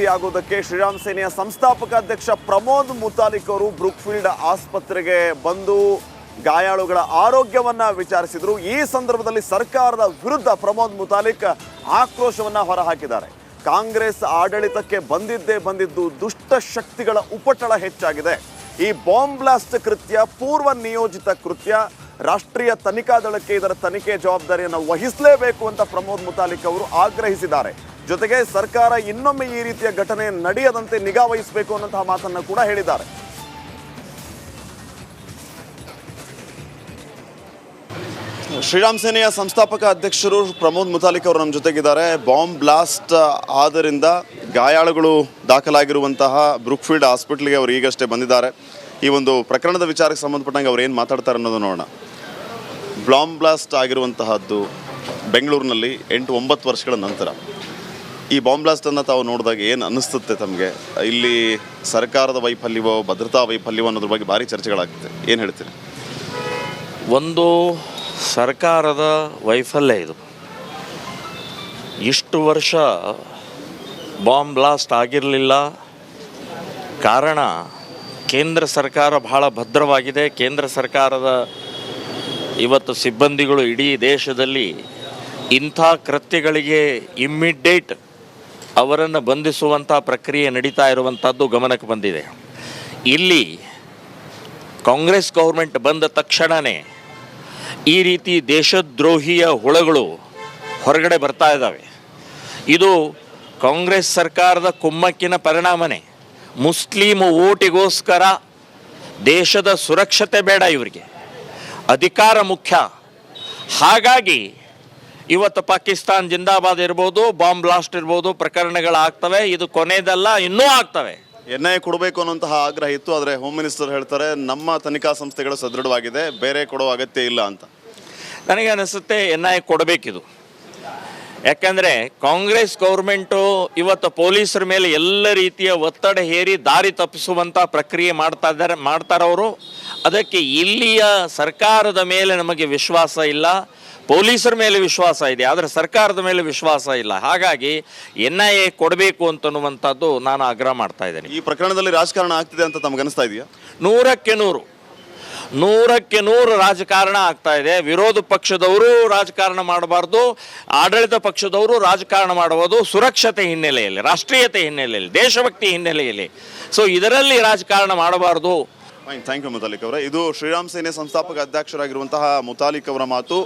ಭೇಟಿಯಾಗುವುದಕ್ಕೆ ಶ್ರೀರಾಮ್ ಸೇನೆಯ ಸಂಸ್ಥಾಪಕ ಅಧ್ಯಕ್ಷ ಪ್ರಮೋದ್ ಮುತಾಲಿಕ್ ಅವರು ಬ್ರೂಕ್ಫೀಲ್ಡ್ ಆಸ್ಪತ್ರೆಗೆ ಬಂದು ಗಾಯಾಳುಗಳ ಆರೋಗ್ಯವನ್ನ ವಿಚಾರಿಸಿದ್ರು. ಈ ಸಂದರ್ಭದಲ್ಲಿ ಸರ್ಕಾರದ ವಿರುದ್ಧ ಪ್ರಮೋದ್ ಮುತಾಲಿಕ್ ಆಕ್ರೋಶವನ್ನ ಹೊರಹಾಕಿದ್ದಾರೆ. ಕಾಂಗ್ರೆಸ್ ಆಡಳಿತಕ್ಕೆ ಬಂದಿದ್ದು ದುಷ್ಟ ಶಕ್ತಿಗಳ ಉಪಟಳ ಹೆಚ್ಚಾಗಿದೆ. ಈ ಬಾಂಬ್ ಬ್ಲಾಸ್ಟ್ ಕೃತ್ಯ ಪೂರ್ವ ನಿಯೋಜಿತ ಕೃತ್ಯ. ರಾಷ್ಟ್ರೀಯ ತನಿಖಾ ದಳಕ್ಕೆ ಇದರ ತನಿಖೆ ಜವಾಬ್ದಾರಿಯನ್ನು ವಹಿಸಲೇಬೇಕು ಅಂತ ಪ್ರಮೋದ್ ಮುತಾಲಿಕ್ ಅವರು ಆಗ್ರಹಿಸಿದ್ದಾರೆ. ಜೊತೆಗೆ ಸರ್ಕಾರ ಇನ್ನೊಮ್ಮೆ ಈ ರೀತಿಯ ಘಟನೆ ನಡೆಯದಂತೆ ನಿಗಾ ವಹಿಸಬೇಕು ಅನ್ನುವಂತಹ ಮಾತನ್ನು ಕೂಡ ಹೇಳಿದ್ದಾರೆ. ಶ್ರೀರಾಮ್ ಸೇನೆಯ ಸಂಸ್ಥಾಪಕ ಅಧ್ಯಕ್ಷರು ಪ್ರಮೋದ್ ಮುತಾಲಿಕ್ ಅವರು ನಮ್ಮ ಜೊತೆಗಿದ್ದಾರೆ. ಬಾಂಬ್ ಬ್ಲಾಸ್ಟ್ ಆದ್ದರಿಂದ ಗಾಯಾಳುಗಳು ದಾಖಲಾಗಿರುವಂತಹ ಬ್ರೂಕ್ಫೀಲ್ಡ್ ಹಾಸ್ಪಿಟ್ಲಿಗೆ ಅವರು ಈಗಷ್ಟೇ ಬಂದಿದ್ದಾರೆ. ಈ ಒಂದು ಪ್ರಕರಣದ ವಿಚಾರಕ್ಕೆ ಸಂಬಂಧಪಟ್ಟಂಗೆ ಅವ್ರು ಏನು ಮಾತಾಡ್ತಾರೆ ಅನ್ನೋದು ನೋಡೋಣ. ಬಾಂಬ್ ಬ್ಲಾಸ್ಟ್ ಆಗಿರುವಂತಹದ್ದು ಬೆಂಗಳೂರಿನಲ್ಲಿ 8-9 ವರ್ಷಗಳ ನಂತರ. ಈ ಬಾಂಬ್ ಬ್ಲಾಸ್ಟನ್ನು ತಾವು ನೋಡಿದಾಗ ಏನು ಅನ್ನಿಸ್ತುತ್ತೆ ತಮಗೆ? ಇಲ್ಲಿ ಸರ್ಕಾರದ ವೈಫಲ್ಯವೋ ಭದ್ರತಾ ವೈಫಲ್ಯವೋ ಅನ್ನೋದ್ರ ಬಗ್ಗೆ ಭಾರಿ ಚರ್ಚೆಗಳಾಗ್ತದೆ, ಏನು ಹೇಳ್ತೀರಿ? ಒಂದು ಸರ್ಕಾರದ ವೈಫಲ್ಯ ಇದು. ಇಷ್ಟು ವರ್ಷ ಬಾಂಬ್ ಬ್ಲಾಸ್ಟ್ ಆಗಿರಲಿಲ್ಲ. ಕಾರಣ ಕೇಂದ್ರ ಸರ್ಕಾರ ಬಹಳ ಭದ್ರವಾಗಿದೆ. ಕೇಂದ್ರ ಸರ್ಕಾರದ ಇವತ್ತು ಸಿಬ್ಬಂದಿಗಳು ಇಡೀ ದೇಶದಲ್ಲಿ ಇಂಥ ಕೃತ್ಯಗಳಿಗೆ ಇಮ್ಮಿಡಿಯೇಟ್ ಅವರನ್ನು ಬಂಧಿಸುವಂಥ ಪ್ರಕ್ರಿಯೆ ನಡೀತಾ ಇರುವಂಥದ್ದು ಗಮನಕ್ಕೆ ಬಂದಿದೆ. ಇಲ್ಲಿ ಕಾಂಗ್ರೆಸ್ ಗೌರ್ಮೆಂಟ್ ಬಂದ ತಕ್ಷಣವೇ ಈ ರೀತಿ ದೇಶದ್ರೋಹಿಯ ಹುಳಗಳು ಹೊರಗಡೆ ಬರ್ತಾ ಇದ್ದಾವೆ. ಇದು ಕಾಂಗ್ರೆಸ್ ಸರ್ಕಾರದ ಕುಮ್ಮಕ್ಕಿನ ಪರಿಣಾಮನೇ. ಮುಸ್ಲಿಂ ಓಟಿಗೋಸ್ಕರ ದೇಶದ ಸುರಕ್ಷತೆ ಬೇಡ, ಇವರಿಗೆ ಅಧಿಕಾರ ಮುಖ್ಯ. ಹಾಗಾಗಿ ಇವತ್ತು ಪಾಕಿಸ್ತಾನ್ ಜಿಂದಾಬಾದ್ ಇರ್ಬೋದು, ಬಾಂಬ್ ಬ್ಲಾಸ್ಟ್ ಇರ್ಬೋದು, ಪ್ರಕರಣಗಳಾಗ್ತವೆ. ಇದು ಕೊನೆಯದಲ್ಲ, ಇನ್ನೂ ಆಗ್ತವೆ. NIA ಕೊಡಬೇಕು ಅನ್ನುವಂತಹ ಆಗ್ರಹ ಇತ್ತು. ಆದರೆ ಹೋಮ್ ಮಿನಿಸ್ಟರ್ ಹೇಳ್ತಾರೆ ನಮ್ಮ ತನಿಖಾ ಸಂಸ್ಥೆಗಳು ಸದೃಢವಾಗಿದೆ, ಬೇರೆ ಕೊಡೋ ಅಗತ್ಯ ಇಲ್ಲ ಅಂತ. ನನಗೆ ಅನಿಸುತ್ತೆ NIA ಕೊಡಬೇಕಿದು. ಯಾಕಂದರೆ ಕಾಂಗ್ರೆಸ್ ಗೌರ್ಮೆಂಟು ಇವತ್ತು ಪೊಲೀಸರ ಮೇಲೆ ಎಲ್ಲ ರೀತಿಯ ಒತ್ತಡ ಹೇರಿ ದಾರಿ ತಪ್ಪಿಸುವಂಥ ಪ್ರಕ್ರಿಯೆ ಮಾಡ್ತಾರವರು. ಅದಕ್ಕೆ ಇಲ್ಲಿಯ ಸರ್ಕಾರದ ಮೇಲೆ ನಮಗೆ ವಿಶ್ವಾಸ ಇಲ್ಲ. ಪೊಲೀಸರ ಮೇಲೆ ವಿಶ್ವಾಸ ಇದೆ, ಆದರೆ ಸರ್ಕಾರದ ಮೇಲೆ ವಿಶ್ವಾಸ ಇಲ್ಲ. ಹಾಗಾಗಿ NIA ಕೊಡಬೇಕು ಅಂತನ್ನುವಂಥದ್ದು ನಾನು ಆಗ್ರಹ ಮಾಡ್ತಾ ಇದ್ದೇನೆ. ಈ ಪ್ರಕರಣದಲ್ಲಿ ರಾಜಕಾರಣ ಆಗ್ತಿದೆ ಅಂತ ತಮ್ಗೆ ಅನಿಸ್ತಾ ಇದೆಯಾ? 100ಕ್ಕೆ 100 ರಾಜಕಾರಣ ಆಗ್ತಾ ಇದೆ. ವಿರೋಧ ಪಕ್ಷದವರು ರಾಜಕಾರಣ ಮಾಡಬಾರ್ದು, ಆಡಳಿತ ಪಕ್ಷದವರು ರಾಜಕಾರಣ ಮಾಡಬಹುದು. ಸುರಕ್ಷತೆ ಹಿನ್ನೆಲೆಯಲ್ಲಿ, ರಾಷ್ಟ್ರೀಯತೆ ಹಿನ್ನೆಲೆಯಲ್ಲಿ, ದೇಶಭಕ್ತಿ ಹಿನ್ನೆಲೆಯಲ್ಲಿ. ಸೊ ಇದರಲ್ಲಿ ರಾಜಕಾರಣ ಮಾಡಬಾರ್ದು. ಥ್ಯಾಂಕ್ ಯು ಮುತಾಲಿಕ್ ಅವರೇ. ಇದು ಶ್ರೀರಾಮ್ ಸೇನೆ ಸಂಸ್ಥಾಪಕ ಅಧ್ಯಕ್ಷರಾಗಿರುವಂತಹ ಮುತಾಲಿಕ್ ಅವರ ಮಾತು.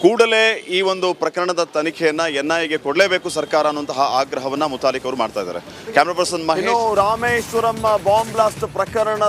ಕೂಡಲೇ ಈ ಒಂದು ಪ್ರಕರಣದ ತನಿಖೆಯನ್ನ NIAಗೆ ಕೊಡಲೇಬೇಕು ಸರ್ಕಾರ ಅನ್ನುವಂತಹ ಆಗ್ರಹವನ್ನ ಮುತಾಲಿಕ್ ಅವರು ಮಾಡ್ತಾ ಇದ್ದಾರೆ. Camera person Mahesh. Rameswaram bomb blast ಪ್ರಕರಣ